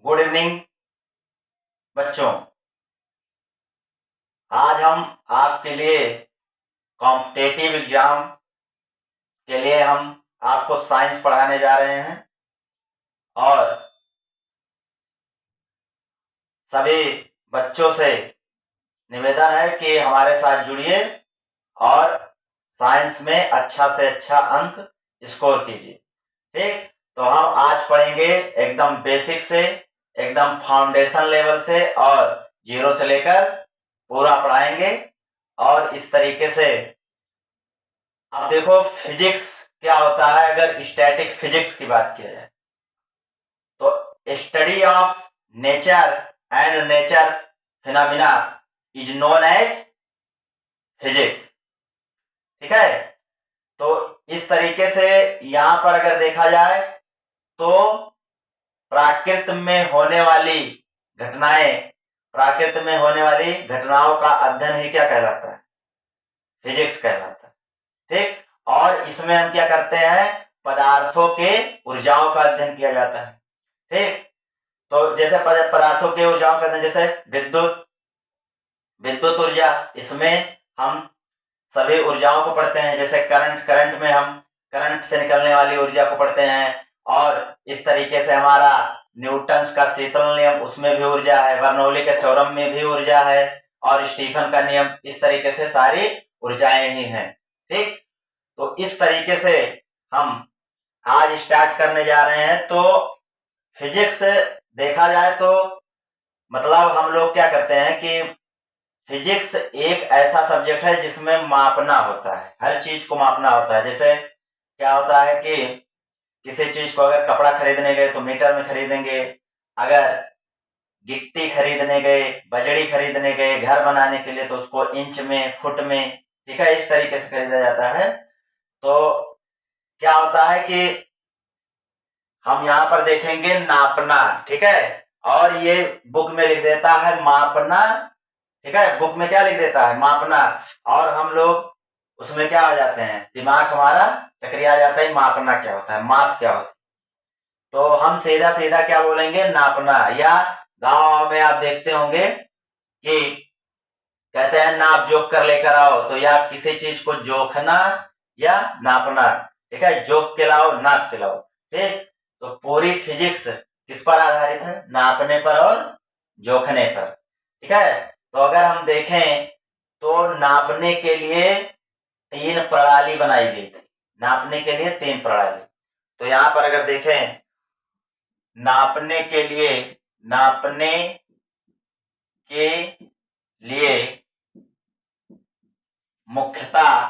Good evening बच्चों। आज हम आपके लिए कॉम्पिटेटिव एग्जाम के लिए हम आपको साइंस पढ़ाने जा रहे हैं और सभी बच्चों से निवेदन है कि हमारे साथ जुड़िए और साइंस में अच्छा से अच्छा अंक स्कोर कीजिए। ठीक, तो हम आज पढ़ेंगे एकदम बेसिक से, एकदम फाउंडेशन लेवल से और जीरो से लेकर पूरा पढ़ाएंगे। और इस तरीके से अब देखो फिजिक्स क्या होता है। अगर स्टैटिक फिजिक्स की बात की जाए तो study of nature and nature phenomena is known as physics. ठीक है, तो इस तरीके से यहां पर अगर देखा जाए तो प्राकृत में होने वाली घटनाएं, प्राकृत में होने वाली घटनाओं का अध्ययन ही क्या कहलाता है? फिजिक्स कहलाता है। ठीक, और इसमें हम क्या करते हैं? पदार्थों के ऊर्जाओं का अध्ययन किया जाता है। ठीक, तो जैसे पदार्थों के ऊर्जाओं का अध्ययन, जैसे विद्युत ऊर्जा, इसमें हम सभी ऊर्जाओं को पढ़ते हैं। जैसे करंट में हम करंट से निकलने वाली ऊर्जा को पढ़ते हैं। और इस तरीके से हमारा न्यूटन्स का शीतल नियम, उसमें भी ऊर्जा है। बर्नौली के थ्योरम में भी ऊर्जा है और स्टीफन का नियम, इस तरीके से सारी ऊर्जाएं ही हैं। ठीक, तो इस तरीके से हम आज स्टार्ट करने जा रहे हैं। तो फिजिक्स देखा जाए तो मतलब हम लोग क्या करते हैं कि फिजिक्स एक ऐसा सब्जेक्ट है जिसमें मापना होता है, हर चीज को मापना होता है। जैसे क्या होता है कि किसी चीज को अगर कपड़ा खरीदने गए तो मीटर में खरीदेंगे, अगर गिट्टी खरीदने गए, बजड़ी खरीदने गए घर बनाने के लिए तो उसको इंच में, फुट में, ठीक है, इस तरीके से खरीदा जाता है। तो क्या होता है कि हम यहाँ पर देखेंगे नापना, ठीक है, और ये बुक में लिख देता है मापना। ठीक है, बुक में क्या लिख देता है? मापना। और हम लोग उसमें क्या हो जाते हैं, दिमाग हमारा चक्रिया जाता है, मापना क्या होता है, माप क्या होता है। तो हम सीधा सीधा क्या बोलेंगे? नापना। या गांव में आप देखते होंगे कि कहते हैं नाप जोख कर लेकर आओ, तो या किसी चीज को जोखना या नापना। ठीक है, जोख के लाओ, नाप के लाओ। ठीक, तो पूरी फिजिक्स किस पर आधारित है? नापने पर और जोखने पर। ठीक है, तो अगर हम देखें तो नापने के लिए 3 प्रणाली बनाई गई थी। नापने के लिए 3 प्रणाली। तो यहां पर अगर देखें, नापने के लिए मुख्यतः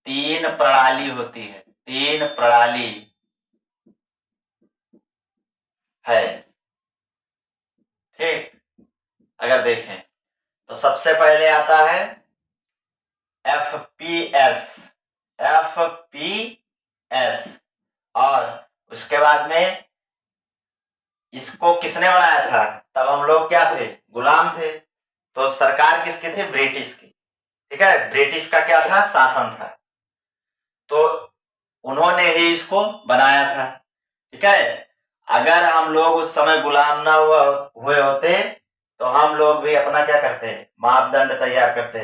3 प्रणाली होती है। 3 प्रणाली है। ठीक, अगर देखें तो सबसे पहले आता है एफपीएस और उसके बाद में इसको किसने बनाया था? तब हम लोग क्या थे? गुलाम थे। तो सरकार किसकी थी? ब्रिटिश की। ठीक है, ब्रिटिश का क्या था? शासन था। तो उन्होंने ही इसको बनाया था। ठीक है, अगर हम लोग उस समय गुलाम ना हुए होते तो हम लोग भी अपना क्या करते? मापदंड तैयार करते।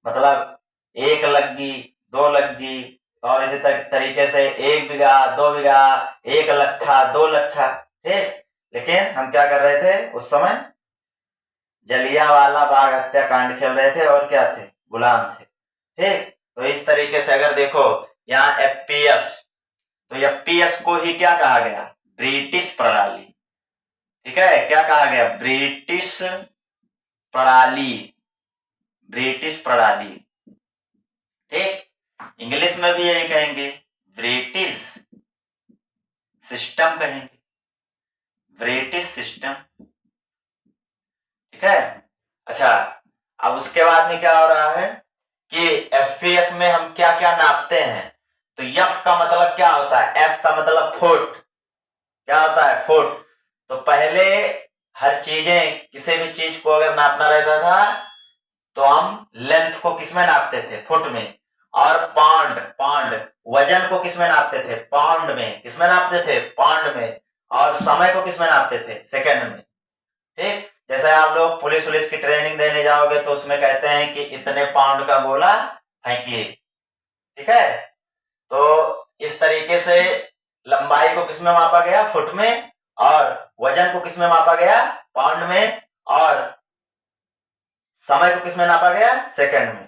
मतलब 1 लग्गी, 2 लग्गी, और इसी तरीके से 1 बीघा, 2 बीघा, 1 लट्ठा, 2 लट्ठा। ठीक, लेकिन हम क्या कर रहे थे उस समय? जलियांवाला बाग हत्याकांड खेल रहे थे और क्या थे? गुलाम थे। ठीक, तो इस तरीके से अगर देखो यहाँ एफपीएस, तो एफपीएस को ही क्या कहा गया? ब्रिटिश प्रणाली। ठीक है, क्या कहा गया? ब्रिटिश प्रणाली, ब्रिटिश प्रणाली। ठीक, इंग्लिश में भी यही कहेंगे, ब्रिटिश सिस्टम कहेंगे, ब्रिटिश सिस्टम। ठीक है, अच्छा, अब उसके बाद में क्या हो रहा है कि एफपीएस में हम क्या क्या नापते हैं? तो एफ का मतलब क्या होता है? एफ का मतलब फुट। क्या होता है? फुट। तो पहले हर चीजें, किसी भी चीज को अगर नापना रहता था तो हम लेंथ को किस में नापते थे? फुट में। और पाउंड, पाउंड वजन को किसमें नापते थे? पाउंड में। किसमें नापते थे? पाउंड में। और समय को किसमें नापते थे? सेकंड में। ठीक, जैसे आप लोग पुलिस वुलिस की ट्रेनिंग देने जाओगे तो उसमें कहते हैं कि इतने पाउंड का गोला फेंकिए। ठीक है, तो इस तरीके से लंबाई को किसमें मापा गया? फुट में। और वजन को किसमें मापा गया? पाउंड में। और समय को किसमें नापा गया? सेकंड में।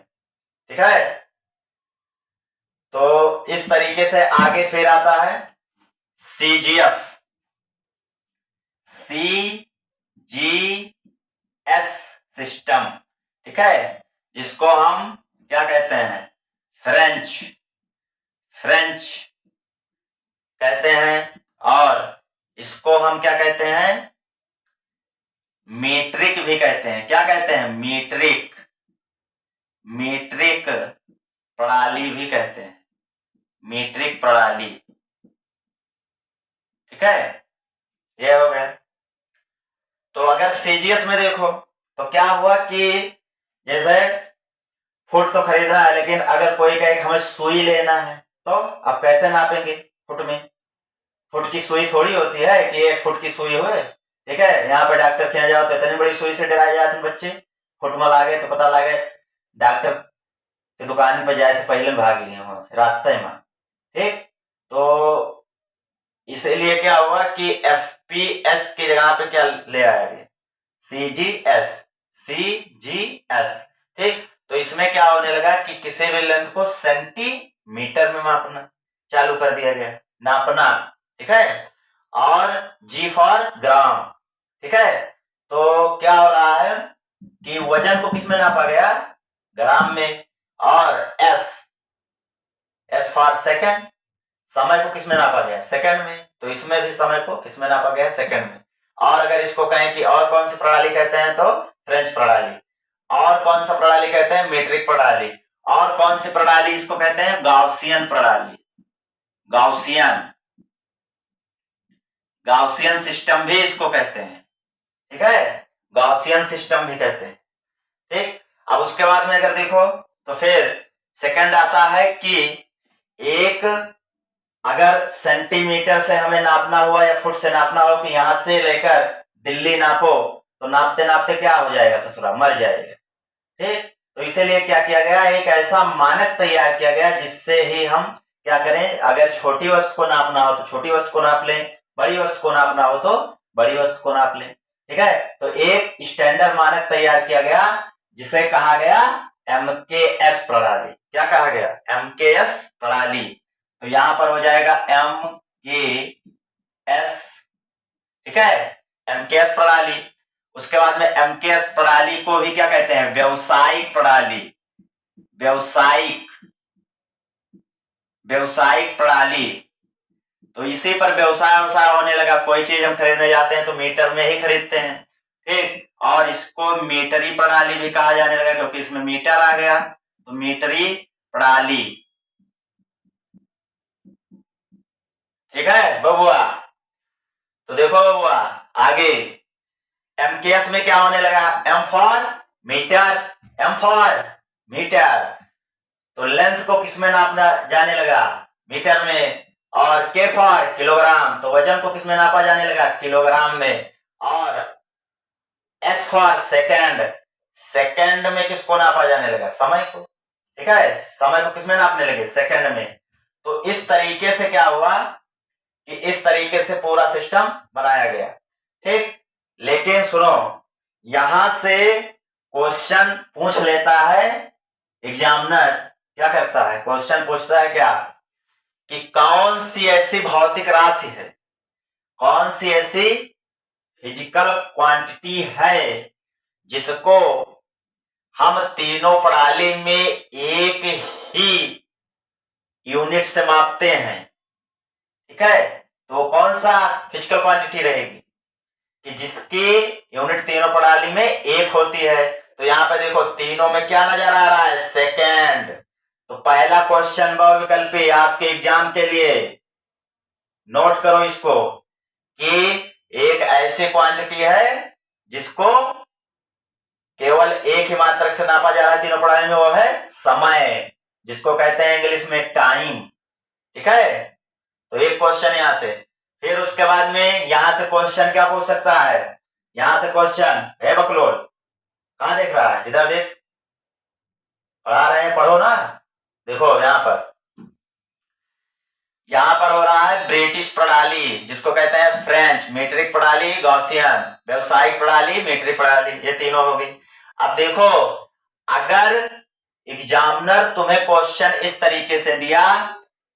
ठीक है, तो इस तरीके से आगे फिर आता है सीजीएस, CGS सिस्टम। ठीक है, जिसको हम क्या कहते हैं? फ्रेंच, फ्रेंच कहते हैं। और इसको हम क्या कहते हैं? मीट्रिक भी कहते हैं। क्या कहते हैं? मीट्रिक, मीट्रिक प्रणाली भी कहते हैं, मीट्रिक प्रणाली। ठीक है, ये हो गया। तो अगर सीजीएस में देखो तो क्या हुआ कि जैसे फुट तो खरीदना है, लेकिन अगर कोई कहे हमें सुई लेना है तो अब कैसे नापेंगे? फुट में। फुट की सुई थोड़ी होती है कि 1 फुट की सुई हुए। ठीक है, यहाँ पे डॉक्टर के यहाँ जाओ तो इतनी बड़ी सुई से डराए जाते हैं बच्चे। फुट में लागे तो पता लगे डॉक्टर की दुकान पर जाए से पहले भाग लिए वहां से रास्ते में। ठीक, तो इसीलिए क्या हुआ कि एफपीएस की जगह पे क्या ले आया गया? CGS, CGS. ठीक, तो इसमें क्या होने लगा कि किसी भी लेंथ को सेंटीमीटर में मापना चालू कर दिया गया, नापना। ठीक है, और जी फॉर ग्राम। ठीक है, तो क्या हो रहा है कि वजन को किसमें नापा गया? ग्राम में। और एस, एस फॉर सेकंड। समय को किसमें नापा गया? सेकंड में। तो इसमें भी समय को किसमें नापा गया? सेकंड में। और अगर इसको कहें कि और कौन सी प्रणाली कहते हैं तो फ्रेंच प्रणाली। और कौन सा प्रणाली कहते हैं? मीट्रिक प्रणाली। और कौन सी प्रणाली इसको कहते हैं? गाउसियन प्रणाली, गाउसियन, गाउसियन सिस्टम भी इसको कहते हैं। ठीक है, गाउसियन सिस्टम भी कहते हैं। ठीक, अब उसके बाद में अगर देखो तो फिर सेकंड आता है कि एक अगर सेंटीमीटर से हमें नापना हुआ या फुट से नापना हो कि यहां से लेकर दिल्ली नापो, तो नापते नापते क्या हो जाएगा? ससुरा मर जाएगा। ठीक, तो इसीलिए क्या किया गया? एक ऐसा मानक तैयार किया गया जिससे ही हम क्या करें? अगर छोटी वस्तु को नापना हो तो छोटी वस्तु को नाप लें, बड़ी वस्तु को नापना हो तो बड़ी वस्तु को नाप लें। ठीक है, तो एक स्टैंडर्ड मानक तैयार किया गया जिसे कहा गया एमकेएस प्रणाली। क्या कहा गया? एमकेएस प्रणाली। तो यहां पर हो जाएगा एमकेएस। ठीक है, एमकेएस प्रणाली। उसके बाद में एमकेएस प्रणाली को भी क्या कहते हैं? व्यवसायिक प्रणाली, व्यवसायिक, व्यवसायिक प्रणाली। तो इसी पर व्यवसाय व्यवसाय होने लगा। कोई चीज हम खरीदने जाते हैं तो मीटर में ही खरीदते हैं। ठीक, और इसको मीटरी प्रणाली भी कहा जाने लगा क्योंकि इसमें मीटर आ गया, तो मीटरी प्रणाली। ठीक है बबुआ, तो देखो बबुआ आगे एमकेएस में क्या होने लगा? M for metre, M for metre. तो लेंथ को किसमें नापना जाने लगा? मीटर में। और के फॉर किलोग्राम, तो वजन को किसमें नापा जाने लगा? किलोग्राम में। और एस फॉर सेकंड, सेकंड में किसको नापा जाने लगा? समय को। ठीक है, समय को किसमें नापने लगे? सेकंड में। तो इस तरीके से क्या हुआ कि इस तरीके से पूरा सिस्टम बनाया गया। ठीक, लेकिन सुनो, यहां से क्वेश्चन पूछ लेता है एग्जामिनर। क्या करता है? क्वेश्चन पूछता है क्या कि कौन सी ऐसी भौतिक राशि है, कौन सी ऐसी फिजिकल क्वांटिटी है जिसको हम तीनों प्रणाली में एक ही यूनिट से मापते हैं। ठीक है, तो कौन सा फिजिकल क्वांटिटी रहेगी कि जिसकी यूनिट तीनों प्रणाली में एक होती है? तो यहां पे देखो तीनों में क्या नजर आ रहा है? सेकेंड। तो पहला क्वेश्चन बहुविकल्पी आपके एग्जाम के लिए, नोट करो इसको, कि एक ऐसी क्वांटिटी है जिसको केवल एक ही मात्रक से नापा जा रहा है तीनों प्रणाली में, वो है समय। जिसको कहते हैं इंग्लिश में टाइम। ठीक है, तो एक क्वेश्चन यहां से। फिर उसके बाद में यहां से क्वेश्चन क्या पूछ सकता है, यहां से क्वेश्चन है बकलोल, कहां देख रहा है, इधर देख, पढ़ा रहे हैं, पढ़ो ना। देखो यहां पर हो रहा है ब्रिटिश प्रणाली, जिसको कहते हैं फ्रेंच, मीट्रिक प्रणाली, गॉसियन, व्यवसायिक प्रणाली, मीट्रिक प्रणाली, ये तीनों हो गई। अब देखो, अगर एग्जामिनर तुम्हें क्वेश्चन इस तरीके से दिया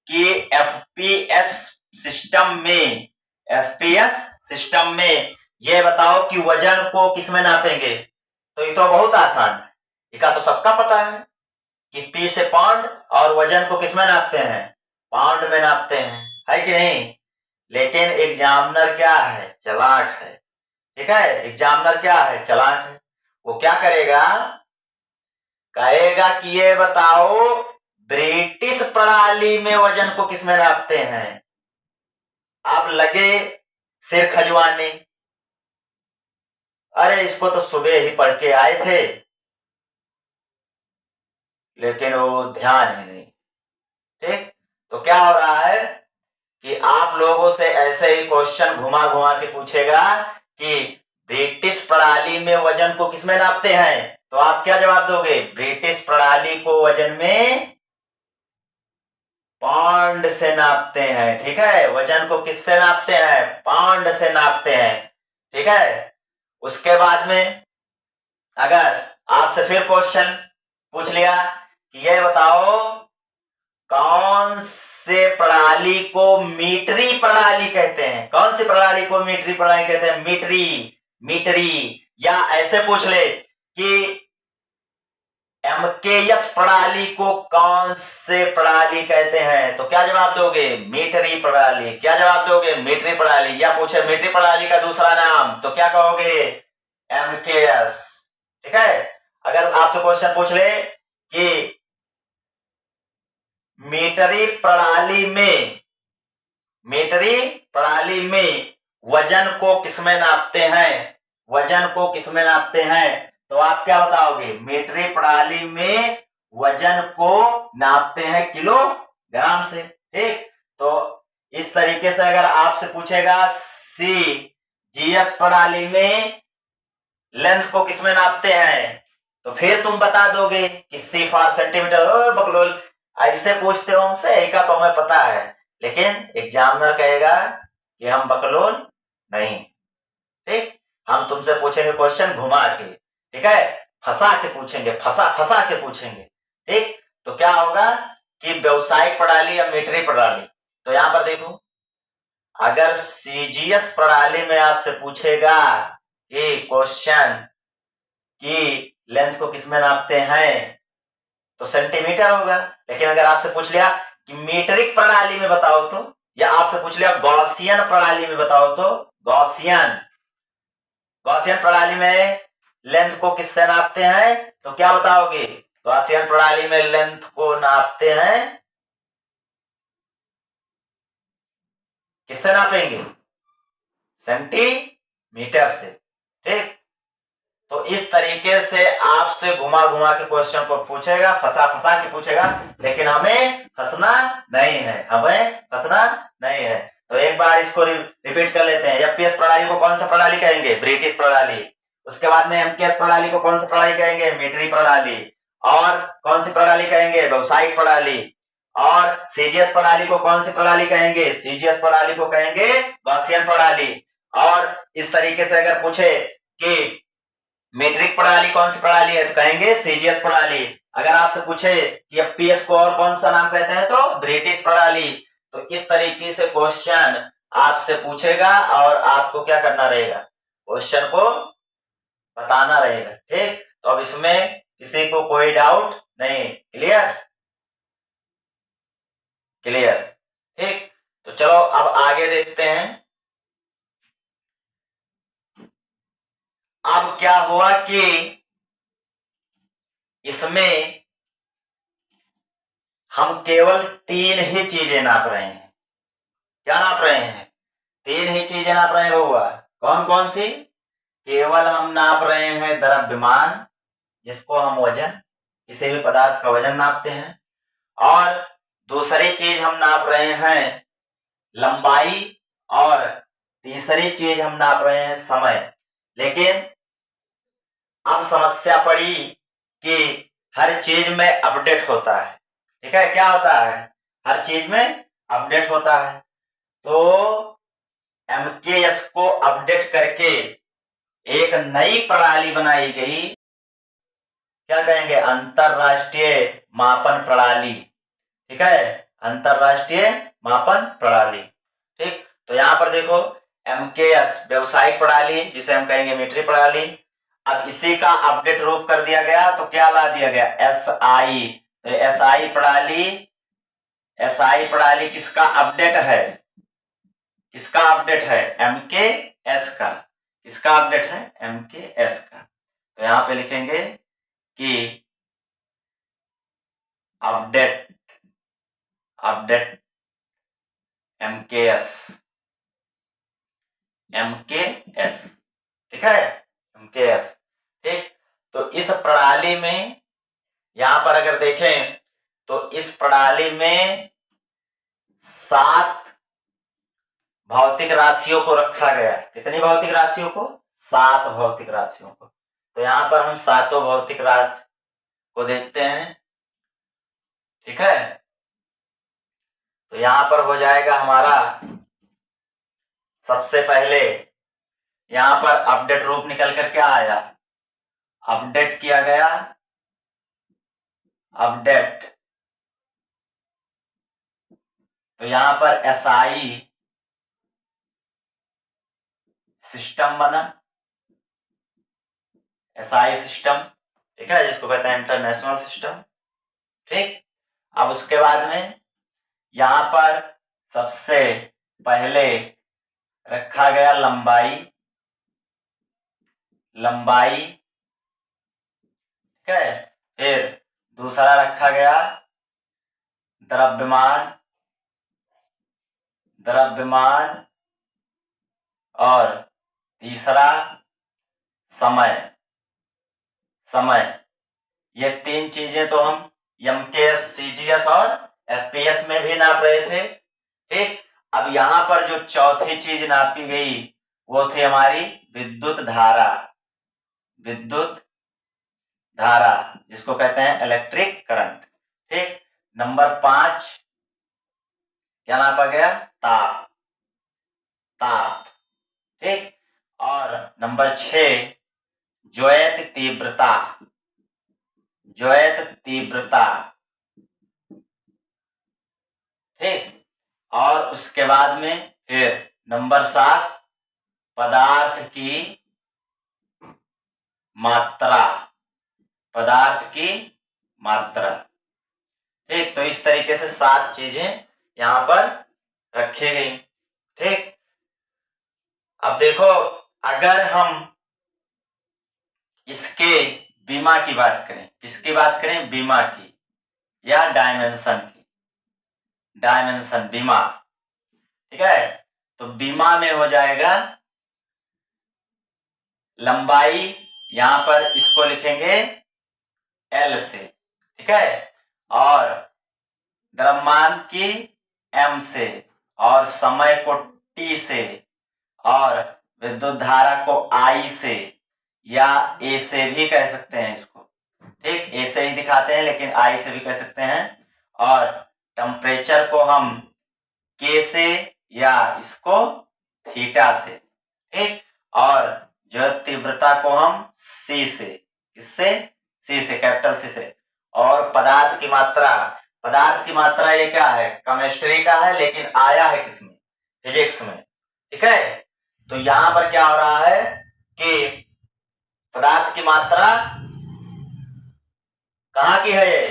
कि एफपीएस सिस्टम में, एफपीएस सिस्टम में ये बताओ कि वजन को किसमें नापेंगे, तो ये तो बहुत आसान है, इसका तो सबका पता है कि पी से पाउंड, और वजन को किसमें नापते हैं, पाउंड में नापते हैं, है कि नहीं। लेकिन एग्जामिनर क्या है, चालाक है। ठीक है, एग्जामिनर क्या है, चालाक है। वो क्या करेगा, कहेगा कि ये बताओ ब्रिटिश प्रणाली में वजन को किसमें नापते हैं। आप लगे सिर खजवाने, अरे इसको तो सुबह ही पढ़ के आए थे, लेकिन वो ध्यान ही नहीं। ठीक, तो क्या हो रहा है कि आप लोगों से ऐसे ही क्वेश्चन घुमा घुमा के पूछेगा कि ब्रिटिश प्रणाली में वजन को किसमें नापते हैं, तो आप क्या जवाब दोगे, ब्रिटिश प्रणाली को वजन में पाउंड से नापते हैं। ठीक है, वजन को किससे नापते हैं, पाउंड से नापते हैं। ठीक है, उसके बाद में अगर आपसे फिर क्वेश्चन पूछ लिया कि ये बताओ कौन से प्रणाली को मीटरी प्रणाली कहते हैं, कौन सी प्रणाली को मीटरी प्रणाली कहते हैं, मीटरी, मीटरी। या ऐसे पूछ ले कि एमकेएस प्रणाली को कौन से प्रणाली कहते हैं, तो क्या जवाब दोगे, मीटरी प्रणाली। क्या जवाब दोगे, मीटरी प्रणाली। या पूछे मीटरी प्रणाली का दूसरा नाम, तो क्या कहोगे, एमकेएस। ठीक है, अगर आपसे क्वेश्चन पूछ ले कि मीटरी प्रणाली में, मीटरी प्रणाली में वजन को किसमें नापते हैं, वजन को किसमें नापते हैं, तो आप क्या बताओगे, मीटरी प्रणाली में वजन को नापते हैं किलोग्राम से। ठीक, तो इस तरीके से अगर आपसे पूछेगा सीजीएस प्रणाली में लेंथ को किसमें नापते हैं, तो फिर तुम बता दोगे कि सी फॉर सेंटीमीटर। बकलोल ऐसे पूछते हो हमसे, का तो हमें पता है, लेकिन एग्जामिनर कहेगा कि हम बकलोल नहीं। ठीक, हम तुमसे पूछेंगे क्वेश्चन घुमा के, ठीक है, फंसा के पूछेंगे, फंसा फंसा के पूछेंगे। ठीक, तो क्या होगा कि व्यवसायिक प्रणाली या मीटरी प्रणाली, तो यहां पर देखो, अगर सीजीएस प्रणाली में आपसे पूछेगा कि क्वेश्चन कि लेंथ को किसमें नापते हैं, तो सेंटीमीटर होगा। लेकिन अगर आपसे पूछ लिया कि मीटरिक प्रणाली में बताओ तो, या आपसे पूछ लिया गॉसियन प्रणाली में बताओ तो, गॉसियन, गॉसियन प्रणाली में लेंथ को किससे नापते हैं, तो क्या बताओगे, गॉसियन प्रणाली में लेंथ को नापते हैं, किससे नापेंगे, सेंटीमीटर से। ठीक, तो इस तरीके से आपसे घुमा घुमा के क्वेश्चन को पूछेगा, फंसा फंसा के पूछेगा, लेकिन हमें फंसना नहीं है, हमें फंसना नहीं है। तो एक बार इसको रिपीट कर लेते हैं, एफपीएस प्रणाली को कौन सा प्रणाली कहेंगे, ब्रिटिश प्रणाली। उसके बाद में एमकेएस प्रणाली को कौन सी प्रणाली कहेंगे, मीटरी प्रणाली। और कौन सी प्रणाली कहेंगे, व्यवसायिक प्रणाली। और सीजीएस प्रणाली को कौन सी प्रणाली कहेंगे, सीजीएस प्रणाली को कहेंगे गॉसियन प्रणाली। और इस तरीके से अगर पूछे कि मीट्रिक प्रणाली कौन सी प्रणाली है, तो कहेंगे सीजीएस प्रणाली। अगर आपसे पूछे कि एफपीएस को और कौन सा नाम कहते हैं, तो ब्रिटिश प्रणाली। तो इस तरीके से क्वेश्चन आपसे पूछेगा और आपको क्या करना रहेगा, क्वेश्चन को बताना रहेगा। ठीक, तो अब इसमें किसी को कोई डाउट नहीं, क्लियर, क्लियर। ठीक, तो चलो अब आगे देखते हैं। अब क्या हुआ कि इसमें हम केवल 3 ही चीजें नाप रहे हैं। क्या नाप रहे हैं, 3 ही चीजें नाप रहे हैं बउआ। कौन कौन सी, केवल हम नाप रहे हैं द्रव्यमान, जिसको हम वजन, किसी भी पदार्थ का वजन नापते हैं। और दूसरी चीज हम नाप रहे हैं लंबाई, और तीसरी चीज हम नाप रहे हैं समय। लेकिन अब समस्या पड़ी कि हर चीज में अपडेट होता है। ठीक है, क्या होता है? हर चीज में अपडेट होता है। तो एमकेएस को अपडेट करके एक नई प्रणाली बनाई गई, क्या कहेंगे? अंतरराष्ट्रीय मापन प्रणाली। ठीक है, अंतरराष्ट्रीय मापन प्रणाली। ठीक, तो यहां पर देखो एमकेएस व्यवसायिक प्रणाली, जिसे हम कहेंगे मीट्रिक प्रणाली। अब इसी का अपडेट रूप कर दिया गया, तो क्या ला दिया गया? एसआई। तो एसआई प्रणाली किसका अपडेट है? किसका अपडेट है? एमकेएस का। किसका अपडेट है? एमकेएस का। तो यहां पे लिखेंगे कि अपडेट एमकेएस। ठीक है, एमकेएस। ठीक, तो इस प्रणाली में यहां पर अगर देखें तो इस प्रणाली में 7 भौतिक राशियों को रखा गया। कितनी भौतिक राशियों को? 7 भौतिक राशियों को। तो यहां पर हम 7 भौतिक राशि को देखते हैं। ठीक है, तो यहां पर हो जाएगा हमारा सबसे पहले यहां पर अपडेट रूप निकल कर क्या आया? अपडेट किया गया, अपडेट। तो यहां पर एसआई सिस्टम बना, एसआई सिस्टम। ठीक है, जिसको कहते हैं इंटरनेशनल सिस्टम। ठीक, अब उसके बाद में यहां पर सबसे पहले रखा गया लंबाई। ठीक है, फिर दूसरा रखा गया द्रव्यमान, और तीसरा समय। ये 3 चीजें तो हम एमकेएस, सीजीएस और एफपीएस में भी नाप रहे थे। ठीक, अब यहां पर जो चौथी चीज नापी गई वो थी हमारी विद्युत धारा, जिसको कहते हैं इलेक्ट्रिक करंट। ठीक, नंबर 5 क्या नापा गया? ताप। ठीक, और नंबर 6 ज्वैत तीव्रता। ठीक, और उसके बाद में फिर नंबर 7 पदार्थ की मात्रा। ठीक, तो इस तरीके से 7 चीजें यहां पर रखी गई। ठीक, अब देखो अगर हम इसके बीमा की बात करें, किसकी बात करें? बीमा की या डायमेंशन की। बीमा। ठीक है, तो बीमा में हो जाएगा लंबाई, यहां पर इसको लिखेंगे एल से। ठीक है, और द्रव्यमान की एम से, और समय को टी से, और विद्युत धारा को आई से, या ए से भी कह सकते हैं इसको। ठीक, ए से ही दिखाते हैं लेकिन आई से भी कह सकते हैं। और टेम्परेचर को हम के से, या इसको थीटा से। ठीक, और जो तीव्रता को हम सी से, किससे? सी से, कैपिटल सी से। और पदार्थ की मात्रा ये क्या है? केमिस्ट्री का है, लेकिन आया है किसमें? फिजिक्स में। ठीक है, तो यहां पर क्या हो रहा है कि पदार्थ की मात्रा कहां की है? ये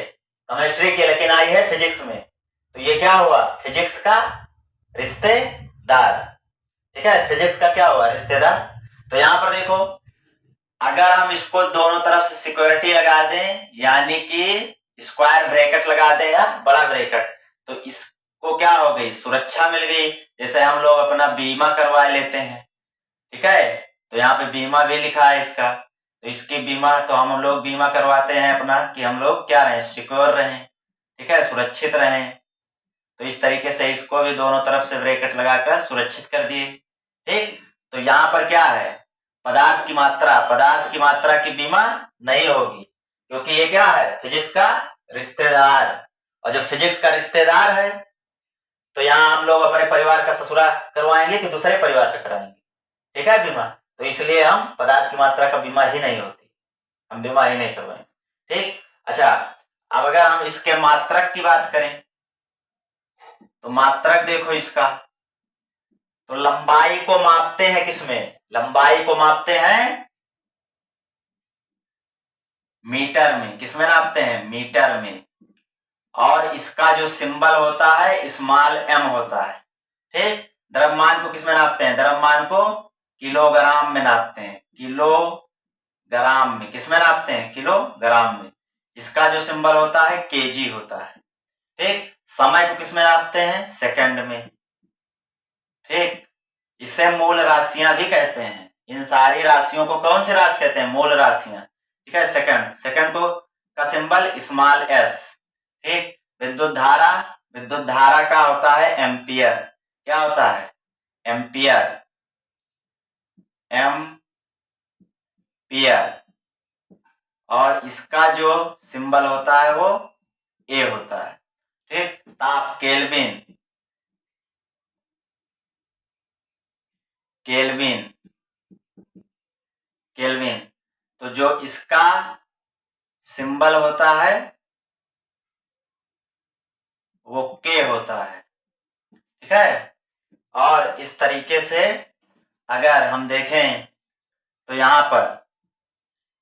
केमिस्ट्री की, लेकिन आई है फिजिक्स में। तो ये क्या हुआ? फिजिक्स का रिश्तेदार। ठीक है, फिजिक्स का क्या हुआ? रिश्तेदार। तो यहां पर देखो अगर हम इसको दोनों तरफ से सिक्योरिटी लगा दें, यानी कि स्क्वायर ब्रैकेट लगा दें या बड़ा ब्रैकेट, तो इसको क्या हो गई? सुरक्षा मिल गई। जैसे हम लोग अपना बीमा करवा लेते हैं। ठीक है, तो यहाँ पे बीमा भी लिखा है इसका। तो इसकी बीमा, तो हम लोग बीमा करवाते हैं अपना कि हम लोग क्या रहें? सिक्योर रहें। ठीक है, सुरक्षित रहें। तो इस तरीके से इसको भी दोनों तरफ से ब्रैकेट लगाकर सुरक्षित कर दिए। ठीक, तो यहाँ पर क्या है, पदार्थ की मात्रा की बीमा नहीं होगी, क्योंकि ये क्या है, फिजिक्स का रिश्तेदार। और जो फिजिक्स का रिश्तेदार है, तो यहाँ हम लोग अपने परिवार का ससुरा करवाएंगे कि दूसरे परिवार का कराएंगे, ठीक है, बीमा। तो इसलिए हम पदार्थ की मात्रा का बीमा ही नहीं होती, हम बीमा ही नहीं करवाएंगे। ठीक, अच्छा, अब अगर हम इसके मात्रक की बात करें, तो मात्रक देखो इसका, तो लंबाई को मापते हैं किसमें, लंबाई को मापते हैं मीटर में। किसमें नापते हैं, मीटर में। और इसका जो सिंबल होता है स्मॉल एम होता है। ठीक, द्रव्यमान को किसमें नापते हैं, द्रव्यमान को किलोग्राम में नापते हैं, किलोग्राम में। किसमें नापते हैं, किलोग्राम में। इसका जो सिंबल होता है केजी होता है। ठीक, समय को किसमें नापते हैं, सेकंड में। ठीक, इसे मूल राशियां भी कहते हैं। इन सारी राशियों को कौन सी राशि कहते हैं, मूल राशियां। ठीक है, सेकंड को का सिंबल स्मॉल एस। ठीक, विद्युत धारा का होता है एम्पियर। क्या होता है, एम्पियर, एम्पियर। और इसका जो सिंबल होता है वो ए होता है। ठीक, ताप केल्विन, केल्विन, केल्विन। तो जो इसका सिंबल होता है वो के होता है। ठीक है, और इस तरीके से अगर हम देखें तो यहां पर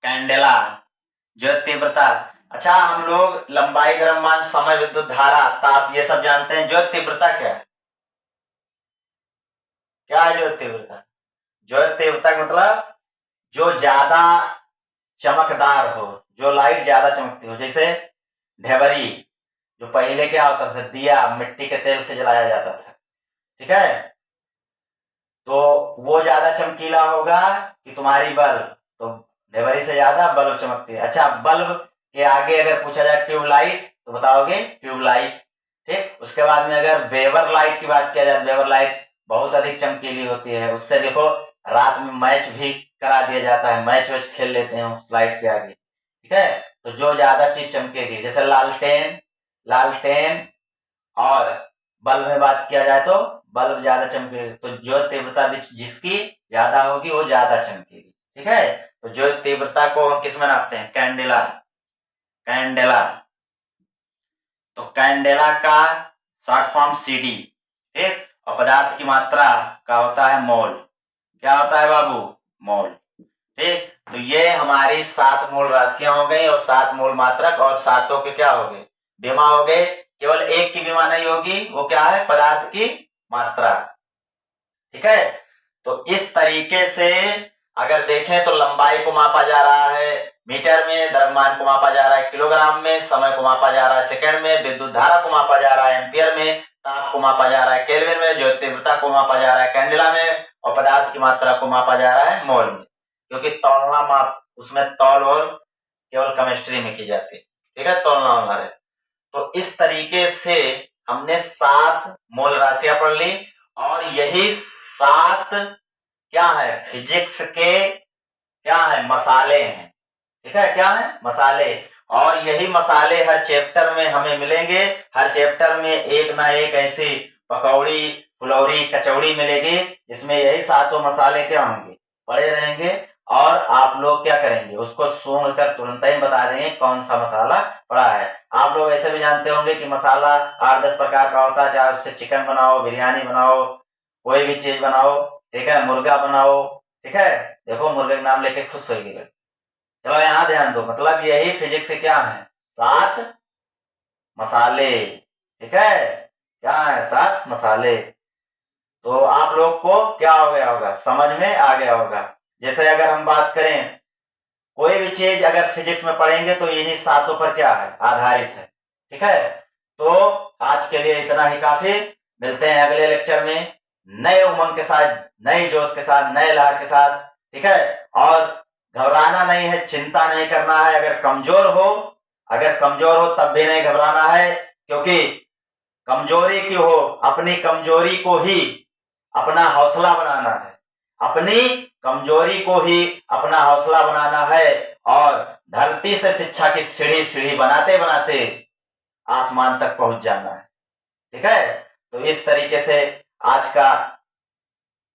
कैंडेला, ज्योत तीव्रता। अच्छा, हम लोग लंबाई, द्रव्यमान, समय, विद्युत धारा, ताप ये सब जानते हैं। ज्योत तीव्रता क्या है, क्या है ज्योत तीव्रता? ज्योत तीव्रता का मतलब जो ज्यादा चमकदार हो, जो लाइट ज्यादा चमकती हो। जैसे ढेबरी, जो पहले क्या होता था, दिया मिट्टी के तेल से जलाया जाता था। ठीक है, तो वो ज्यादा चमकीला होगा कि तुम्हारी बल्ब, तो ढेबरी से ज्यादा बल्ब चमकती है। अच्छा, बल्ब के आगे अगर पूछा जाए ट्यूबलाइट, तो बताओगे ट्यूबलाइट। ठीक, उसके बाद में अगर वेवर लाइट की बात किया जाए, वेवर लाइट बहुत अधिक चमकीली होती है। उससे देखो रात में मैच भी करा दिया जाता है, मैच वैच खेल लेते हैं उस लाइट के आगे। ठीक है, तो जो ज्यादा चीज चमकेगी, जैसे लालटेन, लालटेन और बल्ब में बात किया जाए तो बल्ब ज्यादा चमकेगी। तो जो तीव्रता जिसकी ज्यादा होगी वो ज्यादा चमकेगी। ठीक है, तो जो तीव्रता को हम किस में नापते हैं, कैंडेला, कैंडेला। तो कैंडेला का शॉर्ट फॉर्म सीडी। ठीक, और पदार्थ की मात्रा का होता है मोल। क्या होता है बाबू, मोल। ठीक, तो ये हमारी 7 मूल राशियां हो गई और 7 मूल मात्रक, और 7 के क्या हो गए, बीमा हो गए। केवल एक की बीमा नहीं होगी, वो क्या है, पदार्थ की मात्रा। ठीक है, तो इस तरीके से अगर देखें तो लंबाई को मापा जा रहा है मीटर में, द्रव्यमान को मापा जा रहा है किलोग्राम में, समय को मापा जा रहा है सेकंड में, विद्युत धारा को मापा जा रहा है एम्पियर में, ताप को मापा जा रहा है केल्विन में, ज्योत तीव्रता को मापा जा रहा है कैंडेला में, और पदार्थ की मात्रा को मापा जा रहा है मोल में। क्योंकि तौलना माप, उसमें तौल और केवल केमिस्ट्री में की जाती है। ठीक है, तौलना होना रहता। तो इस तरीके से हमने 7 मूल राशियां पढ़ ली, और यही 7 क्या है, फिजिक्स के क्या है, मसाले हैं। ठीक है, क्या है, मसाले। और यही मसाले हर चैप्टर में हमें मिलेंगे। हर चैप्टर में एक ना एक ऐसी पकौड़ी, फुलौरी, कचौड़ी मिलेगी, जिसमें यही 7 मसाले क्या होंगे, पड़े रहेंगे। और आप लोग क्या करेंगे, उसको सूंघ कर तुरंत ही बता देंगे कौन सा मसाला पड़ा है। आप लोग ऐसे भी जानते होंगे कि मसाला 8-10 प्रकार का होता है, चाहे उससे चिकन बनाओ, बिरयानी बनाओ, कोई भी चीज बनाओ। ठीक है, मुर्गा बनाओ। ठीक है, देखो मुर्गे का नाम लेके खुश होगी। चलो यहाँ ध्यान दो, मतलब यही फिजिक्स के क्या है, 7 मसाले। ठीक है, क्या है, 7 मसाले। तो आप लोग को क्या हो गया होगा, समझ में आ गया होगा। जैसे अगर हम बात करें, कोई भी चीज अगर फिजिक्स में पढ़ेंगे तो इन्हीं 7 पर क्या है, आधारित है। ठीक है, तो आज के लिए इतना ही काफी। मिलते हैं अगले लेक्चर में नए उमंग के साथ, नए जोश के साथ, नए लहर के साथ। ठीक है, और घबराना नहीं है, चिंता नहीं करना है। अगर कमजोर हो अगर कमजोर हो तब भी नहीं घबराना है, क्योंकि कमजोरी की हो, अपनी कमजोरी को ही अपना हौसला बनाना है, अपनी कमजोरी को ही अपना हौसला बनाना है, और धरती से शिक्षा की सीढ़ी सीढ़ी बनाते बनाते आसमान तक पहुंच जाना है। ठीक है, तो इस तरीके से आज का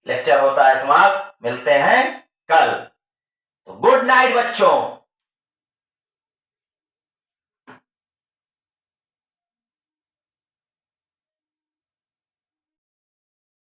लेक्चर होता है समाप्त। मिलते हैं कल। तो गुड नाइट बच्चों।